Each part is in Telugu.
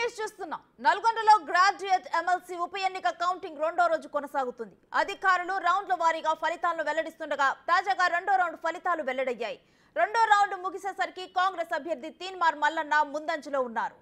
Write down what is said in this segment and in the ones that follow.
అప్డేట్స్ చూస్తున్నాం. నల్గొండలో గ్రాడ్యుయేట్ ఎమ్మెల్సీ ఉప ఎన్నిక కౌంటింగ్ రెండో రోజు కొనసాగుతుంది. అధికారులు రౌండ్ల వారీగా ఫలితాలను వెల్లడిస్తుండగా తాజాగా రెండో రౌండ్ ఫలితాలు వెల్లడయ్యాయి. రెండో రౌండ్ ముగిసేసరికి కాంగ్రెస్ అభ్యర్థి తీన్మార్ మల్లన్న ముందంజలో ఉన్నారు.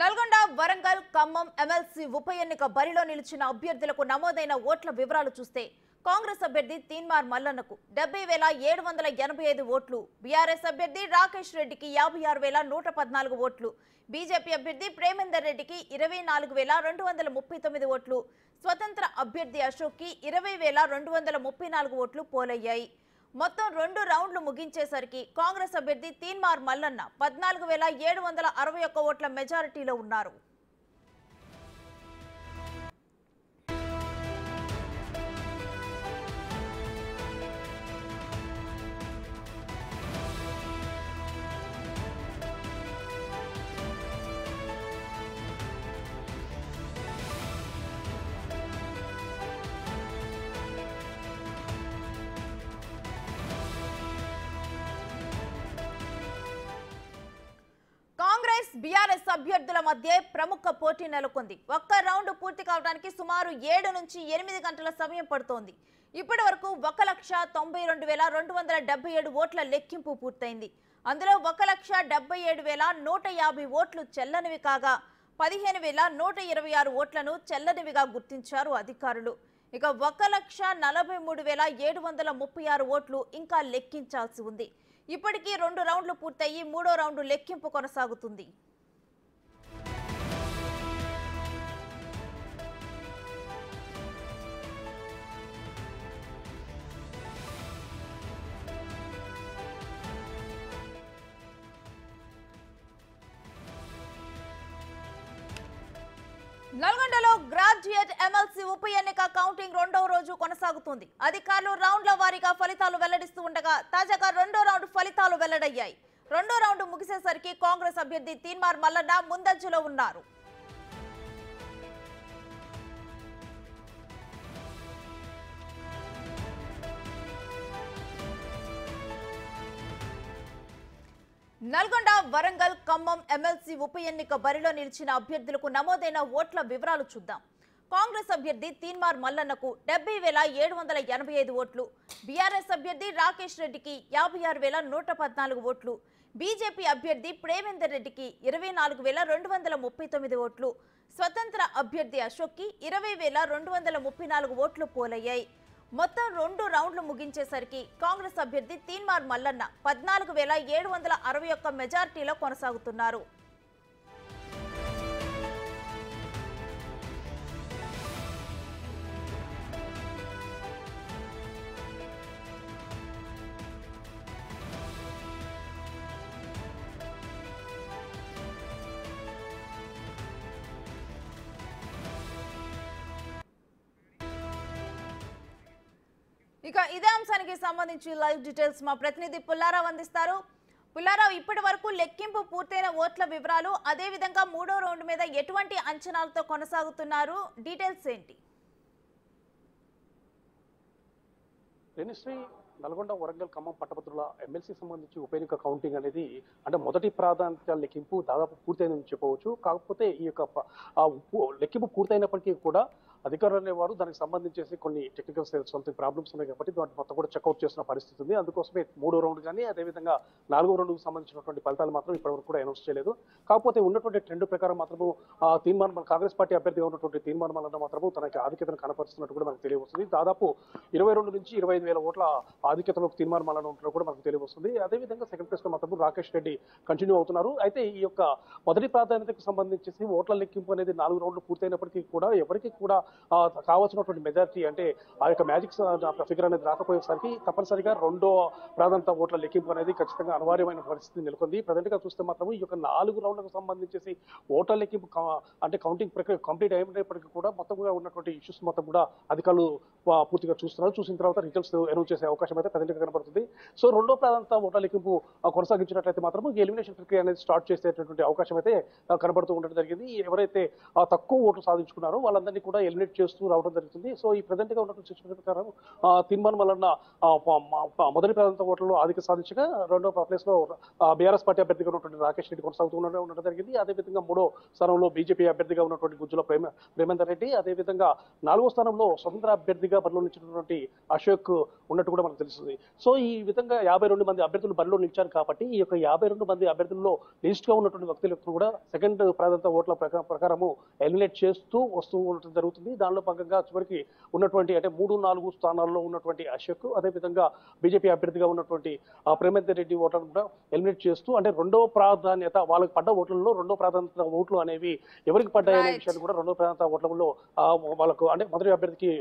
నల్గొండ, వరంగల్, ఖమ్మం ఎమ్మెల్సీ ఉప ఎన్నిక బరిలో నిలిచిన అభ్యర్థులకు నమోదైన ఓట్ల వివరాలు చూస్తే కాంగ్రెస్ అభ్యర్థి తీన్మార్ మల్లన్నకు 70,785 ఓట్లు, బీఆర్ఎస్ అభ్యర్థి రాకేష్ రెడ్డికి 56,114 ఓట్లు, బీజేపీ అభ్యర్థి ప్రేమేందర్ రెడ్డికి 24,239 ఓట్లు, స్వతంత్ర అభ్యర్థి అశోక్కి 20,234 ఓట్లు పోలయ్యాయి. మొత్తం రెండు రౌండ్లు ముగించేసరికి కాంగ్రెస్ అభ్యర్థి తీన్మార్ మల్లన్న 14,761 ఓట్ల మెజారిటీలో ఉన్నారు. కాంగ్రెస్ బీఆర్ఎస్ అభ్యర్థుల మధ్య ప్రముఖ పోటీ నెలకొంది. ఒక్క రౌండ్ పూర్తి కావడానికి సుమారు 7 నుంచి 8 గంటల సమయం పడుతోంది. ఇప్పటి వరకు 1,92,277 ఓట్ల లెక్కింపు పూర్తయింది. అందులో 1,77,150 ఓట్లు చెల్లనివి కాగా 15,126 ఓట్లను చెల్లనివిగా గుర్తించారు అధికారులు. ఇక 1,43,736 ఓట్లు ఇంకా లెక్కించాల్సి ఉంది. ఇప్పటికీ 2 రౌండ్లు పూర్తయి మూడో రౌండ్ లెక్కింపు కొనసాగుతుంది. నల్గొండలో గ్రాడ్యుయేట్ ఎమ్మెల్సీ ఉప ఎన్నిక కౌంటింగ్ రెండవ రోజు కొనసాగుతుంది. అధికారులు రౌండ్ల వారీగా ఫలితాలు వెల్లడిస్తూ ఉండగా తాజాగా రెండో రౌండ్ ఫలితాలు వెల్లడయ్యాయి. రెండో రౌండ్ ముగిసేసరికి కాంగ్రెస్ అభ్యర్థి తీన్మార్ మల్లన్న ముందంజలో ఉన్నారు. నల్గొండ, వరంగల్, ఖమ్మం ఎమ్మెల్సీ ఉప ఎన్నిక బరిలో నిలిచిన అభ్యర్థులకు నమోదైన ఓట్ల వివరాలు చూద్దాం. కాంగ్రెస్ అభ్యర్థి తీన్మార్ మల్లన్నకు 70,785 ఓట్లు, బీఆర్ఎస్ అభ్యర్థి రాకేష్ రెడ్డికి 56,114 ఓట్లు, బీజేపీ అభ్యర్థి ప్రేమేందర్ రెడ్డికి 24,239 ఓట్లు, స్వతంత్ర అభ్యర్థి అశోక్కి 20,234 ఓట్లు పోలయ్యాయి. మొత్తం 2 రౌండ్లు ముగించేసరికి కాంగ్రెస్ అభ్యర్థి తీన్మార్ మల్లన్న 14,761 మెజార్టీలో కొనసాగుతున్నారు. ఇక ఇదే అంశానికి సంబంధించి లైవ్ డీటెయిల్స్ మా ప్రతినిధి పుల్లారావు అందిస్తారు. పుల్లారావు, ఇప్పటి వరకు లెక్కింపు పూర్తయిన ఓట్ల వివరాలు, అదే విధంగా మూడో రౌండ్ మీద ఎటువంటి అంచనాలతో కొనసాగుతున్నారు, డీటెయిల్స్ ఏంటి? నల్గొండ, వరంగల్, ఖమ్మం పట్టభద్రుల ఎమ్మెల్సీ సంబంధించి ఉప ఎన్నిక కౌంటింగ్ అనేది అంటే మొదటి ప్రాధాన్యత లెక్కింపు దాదాపు పూర్తయిందని చెప్పవచ్చు. కాకపోతే ఈ యొక్క లెక్కింపు పూర్తయినప్పటికీ కూడా అధికారులు అనేవారు దానికి సంబంధించేసి కొన్ని టెక్నికల్ సంథింగ్ ప్రాబ్లమ్స్ ఉన్నాయి కాబట్టి వాటి మొత్తం కూడా చెక్అవుట్ చేస్తున్న పరిస్థితి ఉంది. అందుకోసమే మూడో రౌండ్ కానీ అదేవిధంగా నాలుగో రౌండ్కి సంబంధించినటువంటి ఫలితాలు మాత్రం ఇప్పటివరకు కూడా అనౌన్స్ చేయలేదు. కాకపోతే ఉన్నటువంటి ట్రెండ్ ప్రకారం మాత్రము తీన్మార్ కాంగ్రెస్ పార్టీ అభ్యర్థిగా ఉన్నటువంటి తీన్మార్ మల్లన్న మాత్రము తనకి ఆధిక్యతను కనపరుస్తున్నట్టు కూడా మనకు తెలియవస్తుంది. దాదాపు 22 నుంచి 25,000 ఓట్ల ఆధిక్యతలో తీన్మార్ మల్లన్న ఉన్నట్టు కూడా మనకు తెలియవస్తుంది. అదేవిధంగా సెకండ్ ప్లేస్ లో మాత్రం రాకేష్ రెడ్డి కంటిన్యూ అవుతున్నారు. అయితే ఈ యొక్క మొదటి ప్రాధాన్యతకు సంబంధించి ఓట్ల లెక్కింపు అనేది 4 రౌండ్లు పూర్తయినప్పటికీ కూడా ఎవరికి కూడా కావాల్సినటువంటి మెజారిటీ అంటే ఆ యొక్క మ్యాజిక్ ఫిగర్ అనేది రాకపోయేసరికి తప్పనిసరిగా రెండో ప్రాధాన్యత ఓట్ల లెక్కింపు అనేది ఖచ్చితంగా అనివార్యమైన పరిస్థితి నెలకొంది. ప్రజెంట్ గా చూస్తే మాత్రం ఈ యొక్క 4 రౌండ్లకు సంబంధించేసి ఓట్ల లెక్కింపు అంటే కౌంటింగ్ ప్రక్రియ కంప్లీట్ అయినప్పటికీ కూడా మొత్తంగా ఉన్నటువంటి ఇష్యూస్ మొత్తం కూడా అధికారులు పూర్తిగా చూస్తున్నారు. చూసిన తర్వాత రిజల్ట్స్ అనౌన్స్ చేసే అవకాశం అయితే ప్రజెంట్ గా కనబడుతుంది. సో రెండో ప్రాధాన్యత ఓట్ల లెక్కింపు కొనసాగించినట్లయితే మాత్రం ఈ ఎలిమినేషన్ ప్రక్రియ అనేది స్టార్ట్ చేసేటటువంటి అవకాశం అయితే కనబడుతూ ఉండడం జరిగింది. ఎవరైతే తక్కువ ఓట్లు సాధించుకున్నారో వాళ్ళందరినీ కూడా ఎలిమినేట్ చేస్తూ రావడం జరుగుతుంది. సో ఈ ప్రజెంట్ గా ఉన్నటువంటి సిచ్యువేషన్ ప్రకారం తీర్మానం వలన మొదటి ప్రాధాన్యత ఓట్లలో ఆధిక్యత సాధించగా రెండో ప్లేస్ లో బీఆర్ఎస్ పార్టీ అభ్యర్థిగా ఉన్నటువంటి రాకేష్ రెడ్డి కొనసాగుతూ ఉండడం జరిగింది. అదేవిధంగా మూడో స్థానంలో బీజేపీ అభ్యర్థిగా ఉన్నటువంటి గుజ్జుల ప్రేమేందర్ రెడ్డి, అదేవిధంగా 4వ స్థానంలో స్వతంత్ర అభ్యర్థిగా బరిలో నిలిచినటువంటి అశోక్ ఉన్నట్టు కూడా మనకు తెలుస్తుంది. సో ఈ విధంగా 52 మంది అభ్యర్థులు బరిలో నిలిచారు కాబట్టి ఈ యొక్క 52 మంది అభ్యర్థుల్లో లిస్ట్ గా ఉన్నటువంటి వ్యక్తులకు కూడా సెకండ్ ప్రాధాన్యత ఓట్ల ప్రకారము ఎలిమినేట్ చేస్తూ వస్తూ ఉండటం జరుగుతుంది. దానిలో భాగంగా చివరికి ఉన్నటువంటి అంటే 3, 4 స్థానాల్లో ఉన్నటువంటి అశోక్, అదేవిధంగా బీజేపీ అభ్యర్థిగా ఉన్నటువంటి ప్రేమేందర్ రెడ్డి ఓట్లను కూడా ఎలిమినేట్ చేస్తూ అంటే రెండో ప్రాధాన్యత వాళ్ళకి పడ్డ ఓట్లలో రెండో ప్రాధాన్యత ఓట్లు అనేవి ఎవరికి పడ్డాయనే విషయాన్ని కూడా రెండో ప్రాధాన్యత ఓట్లలో వాళ్ళకు అంటే మొదటి అభ్యర్థికి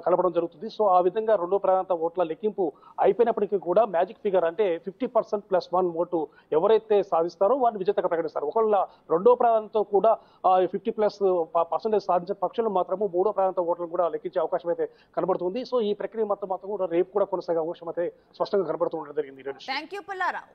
కలపడం జరుగుతుంది. సో ఆ విధంగా రెండో ప్రాధాన్యత ఓట్ల లెక్కింపు అయిపోయినప్పటికీ కూడా మ్యాజిక్ ఫిగర్ అంటే 50% +1 ఓటు ఎవరైతే సాధిస్తారో వారిని విజేతగా ప్రకటిస్తారు. ఒకవేళ రెండో ప్రాధాన్యత కూడా 50+ సాధించిన పక్షంలో మాత్రము మూడో ప్రాధాన్యత ఓట్లను కూడా లెక్కించే అవకాశం అయితే కనబడుతుంది. సో ఈ ప్రక్రియ మాత్రం కూడా రేపు కూడా కొనసాగే అవకాశం అయితే స్పష్టంగా కనబడుతూ ఉండడం జరిగింది. Thank you Pullarao.